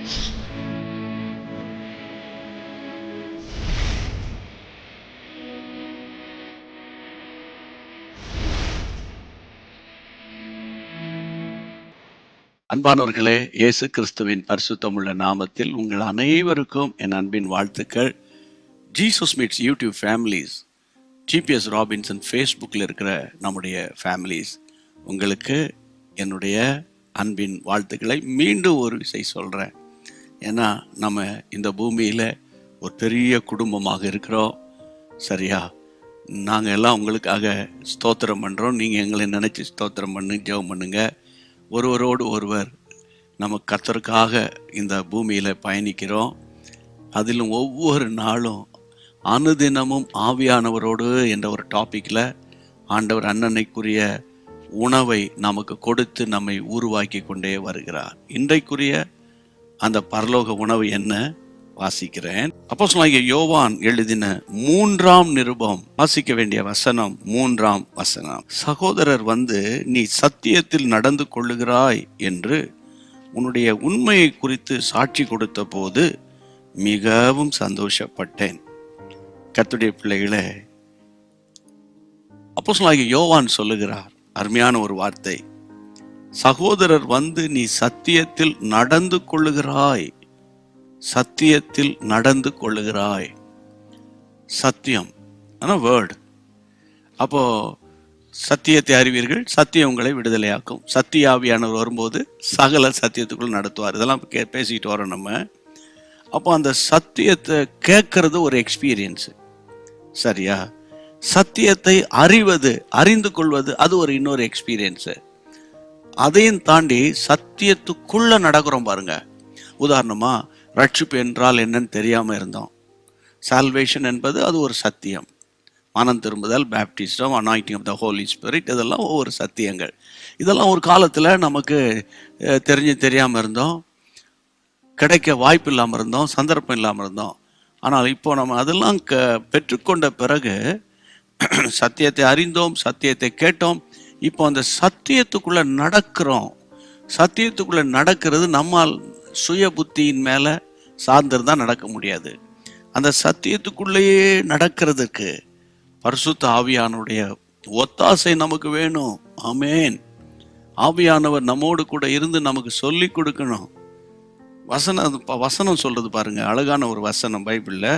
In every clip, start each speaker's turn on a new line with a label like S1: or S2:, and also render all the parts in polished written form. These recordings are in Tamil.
S1: அன்பானவர்களே, இயேசு கிறிஸ்துவின் பரிசுத்தமுள்ள நாமத்தில் உங்கள் அனைவருக்கும் என் அன்பின் வாழ்த்துக்கள். Jesus meets YouTube families, GPS Robinson ஃபேஸ்புக்கில் இருக்கிற நம்முடைய ஃபேமிலிஸ், உங்களுக்கு என்னுடைய அன்பின் வாழ்த்துக்களை மீண்டும் ஒரு விஷயம் சொல்கிறேன். ஏன்னா நம்ம இந்த பூமியில் ஒரு பெரிய குடும்பமாக இருக்கிறோம். சரியா? நாங்கள் எல்லாம் உங்களுக்காக ஸ்தோத்திரம் பண்ணுறோம். நீங்கள் எங்களை நினச்சி ஸ்தோத்திரம் பண்ணு, ஜெபம் பண்ணுங்க. ஒருவரோடு ஒருவர் நம்ம கர்த்தருக்காக இந்த பூமியில் பயணிக்கிறோம். அதிலும் ஒவ்வொரு நாளும் அனுதினமும் ஆவியானவரோடு என்ற ஒரு டாப்பிக்கில் ஆண்டவர் அன்னன்னைக்குரிய உணவை நமக்கு கொடுத்து நம்மை உருவாக்கி கொண்டே வருகிறார். இன்றைக்குரிய அந்த பரலோக உணவு என்ன வாசிக்கிறேன். அப்போஸ்தலனாகிய யோவான் எழுதின 3ஆம் நிருபம், வாசிக்க வேண்டிய வசனம் 3ஆம் வசனம். சகோதரர் வந்து, நீ சத்தியத்தில் நடந்து கொள்ளுகிறாய் என்று உன்னுடைய உண்மையை குறித்து சாட்சி கொடுத்த போது மிகவும் சந்தோஷப்பட்டேன். கர்த்தருடைய பிள்ளைகளே, அப்போஸ்தலனாகிய யோவான் சொல்லுகிறார் அருமையான ஒரு வார்த்தை. சகோதரர் வந்து, நீ சத்தியத்தில் நடந்து கொள்ளுகிறாய், சத்தியத்தில் நடந்து கொள்ளுகிறாய். சத்தியம் வேர்டு. அப்போ சத்தியத்தை அறிவீர்கள், சத்தியம் உங்களை விடுதலையாக்கும். சத்திய ஆவியானவர் வரும்போது சகல சத்தியத்துக்குள் நடத்துவார். இதெல்லாம் பேசிக்கிட்டு வரோம் நம்ம. அப்போ அந்த சத்தியத்தை கேட்கறது ஒரு எக்ஸ்பீரியன்ஸு. சரியா? சத்தியத்தை அறிந்து கொள்வது அது ஒரு இன்னொரு எக்ஸ்பீரியன்ஸு. அதையும் தாண்டி சத்தியத்துக்குள்ள நடக்கிறோம் பாருங்க. உதாரணமா, ரட்சிப்பு என்றால் என்னன்னு தெரியாமல் இருந்தோம். சால்வேஷன் என்பது அது ஒரு சத்தியம். மனம் திரும்புதல், baptism, anointing of the Holy Spirit, இதெல்லாம் ஒவ்வொரு சத்தியங்கள். இதெல்லாம் ஒரு காலத்தில் நமக்கு தெரியாமல் இருந்தோம், கிடைக்க வாய்ப்பு இல்லாமல் இருந்தோம், சந்தர்ப்பம் இல்லாமல் இருந்தோம். ஆனால் இப்போ நம்ம அதெல்லாம் பெற்றுக்கொண்ட பிறகு சத்தியத்தை அறிந்தோம், சத்தியத்தை கேட்டோம். இப்போ அந்த சத்தியத்துக்குள்ளே நடக்கிறோம். சத்தியத்துக்குள்ளே நடக்கிறது நம்மால் சுய புத்தியின் மேலே சார்ந்திருந்தால் நடக்க முடியாது. அந்த சத்தியத்துக்குள்ளேயே நடக்கிறதுக்கு பரிசுத்த ஆவியானுடைய ஒத்தாசை நமக்கு வேணும். ஆமேன். ஆவியானவர் நம்மோடு கூட இருந்து நமக்கு சொல்லி கொடுக்கணும். வசனம் சொல்றது பாருங்க, அழகான ஒரு வசனம் பைபிளில்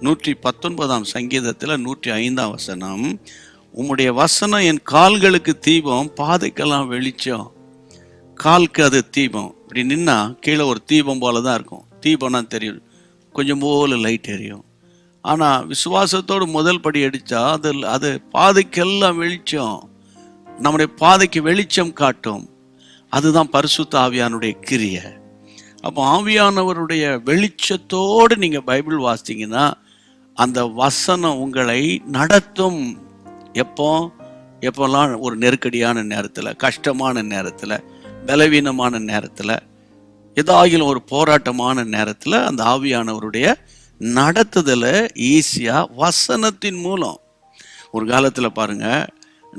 S1: 119ஆம் சங்கீதத்தில் 105ஆம் வசனம். உம்முடைய வசனம் என் கால்களுக்கு தீபம், பாதைக்கெல்லாம் வெளிச்சம். கால்க்கு அது தீபம். இப்படி நின்னா கீழே ஒரு தீபம் போல தான் இருக்கும். தீபம்னா தெரியும், கொஞ்சம் போல லைட் எரியும். ஆனால் விசுவாசத்தோடு முதல் படி அடித்தா அது பாதைக்கெல்லாம் வெளிச்சம், நம்முடைய பாதைக்கு வெளிச்சம் காட்டும். அதுதான் பரிசுத்த ஆவியானுடைய கிரியை. அப்போ ஆவியானவருடைய வெளிச்சத்தோடு நீங்கள் பைபிள் வாசித்தீங்கன்னா அந்த வசனம் உங்களை நடத்தும். எப்போல்லாம் ஒரு நெருக்கடியான நேரத்தில், கஷ்டமான நேரத்தில், பலவீனமான நேரத்தில், ஏதாகிலும் ஒரு போராட்டமான நேரத்தில் அந்த ஆவியானவருடைய நடத்துதலை ஈஸியாக வசனத்தின் மூலம். ஒரு காலத்தில் பாருங்க,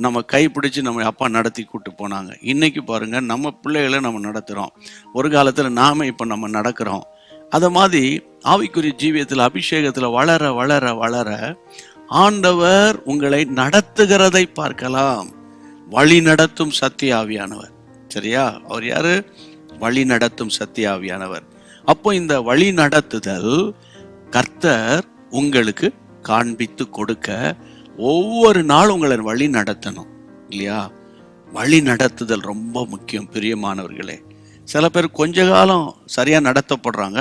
S1: நம்ம கைப்பிடிச்சு நம்ம அப்பா நடத்தி கூட்டு போனாங்க. இன்னைக்கு பாருங்க, நம்ம பிள்ளைகளை நம்ம நடத்துகிறோம். ஒரு காலத்தில் நாம் இப்போ நம்ம நடக்கிறோம். அதை மாதிரி ஆவிக்குரிய ஜீவியத்தில் அபிஷேகத்தில் வளர வளர வளர ஆண்டவர் உங்களை நடத்துகிறதை பார்க்கலாம். வழி நடத்தும் சத்திய ஆவியானவர். சரியா? அவர் யாரு? வழி நடத்தும் சத்திய ஆவியானவர். அப்போ இந்த வழி நடத்துதல் கர்த்தர் உங்களுக்கு காண்பித்து கொடுக்க ஒவ்வொரு நாளும் உங்களை வழி நடத்தணும் இல்லையா? வழி நடத்துதல் ரொம்ப முக்கியம் பிரியமானவர்களே. சில பேர் கொஞ்ச காலம் சரியா நடத்தப்படுறாங்க,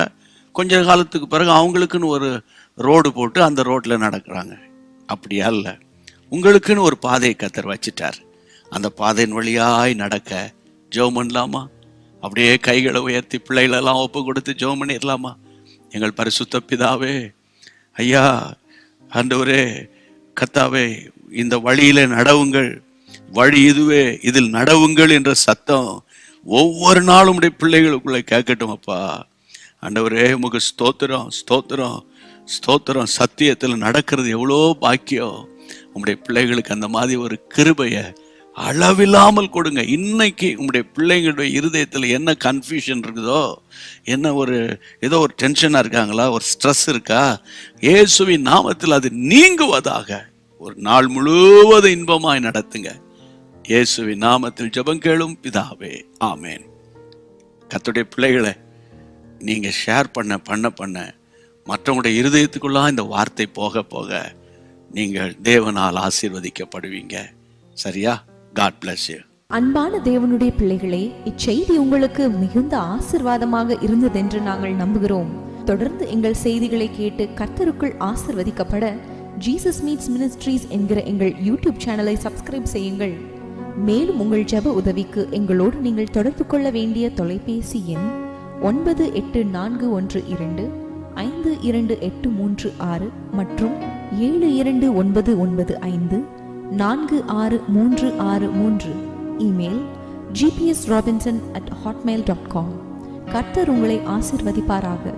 S1: கொஞ்ச காலத்துக்கு பிறகு அவங்களுக்குன்னு ஒரு ரோடு போட்டு அந்த ரோட்ல நடக்கிறாங்க. அப்படியா இல்லை, உங்களுக்குன்னு ஒரு பாதையை கர்த்தர் வச்சிட்டார். அந்த பாதையின் வழியாய் நடக்க ஜெபம் பண்ணலாமா? அப்படியே கைகளை உயர்த்தி பிள்ளைகளெல்லாம் ஒப்பு கொடுத்து ஜெபம் பண்ணிடலாமா? எங்கள் பரிசுத்த பிதாவே, ஐயா, ஆண்டவரே, கர்த்தாவே, இந்த வழியில நடவுங்கள், வழி இதுவே, இதில் நடவுங்கள் என்ற சத்தம் ஒவ்வொரு நாளும் உடைய பிள்ளைகளுக்குள்ள கேட்கட்டும் அப்பா. ஆண்டவரே, உமக்கு ஸ்தோத்திரம், ஸ்தோத்திரம், ஸ்தோத்திரம். சத்தியத்தில் நடக்கிறது எவ்வளோ பாக்கியம். உங்களுடைய பிள்ளைகளுக்கு அந்த மாதிரி ஒரு கிருபையை அளவில்லாமல் கொடுங்க. இன்னைக்கு உங்களுடைய பிள்ளைங்களுடைய இருதயத்தில் என்ன கன்ஃபியூஷன் இருக்குதோ, என்ன ஏதோ ஒரு டென்ஷனாக இருக்காங்களா, ஒரு ஸ்ட்ரெஸ் இருக்கா, இயேசுவின் நாமத்தில் அது நீங்குவதாக. ஒரு நாள் முழுவதும் இன்பமாய் நடத்துங்க. இயேசுவின் நாமத்தில் ஜெபம் கேளும் பிதாவே, ஆமேன். கர்த்தருடைய பிள்ளைகளை நீங்க ஷேர் பண்ண மற்றவங்களுடைய இருதயத்துக்குள்ளா இந்த வார்த்தை போக போக நீங்கள் தேவனால் ஆசீர்வதிக்கப்படுவீங்க. சரியா? God bless you.
S2: அன்பான தேவனுடைய பிள்ளைகளே, இச்செய்தி உங்களுக்கு மிகுந்த ஆசீர்வாதமாக இருந்ததென்று நாங்கள் நம்புகிறோம். தொடர்ந்து எங்கள் செய்திகளை கேட்டு கர்த்தருக்குள் ஆசீர்வதிக்கப்பட ஜீசஸ் மீட்ஸ் மினிஸ்ட்ரீஸ் என்கிற எங்கள் யூடியூப் சேனலை சப்ஸ்கிரைப் செய்யுங்கள். மேலும் உங்கள் ஜெப உதவிக்கு எங்களோடு நீங்கள் தொடர்பு கொள்ள வேண்டிய தொலைபேசி எண் 9842252836 மற்றும் 7299546363. Email gpsrobinson@hotmail.com. கர்த்தர் உங்களை ஆசீர்வதிப்பாராக.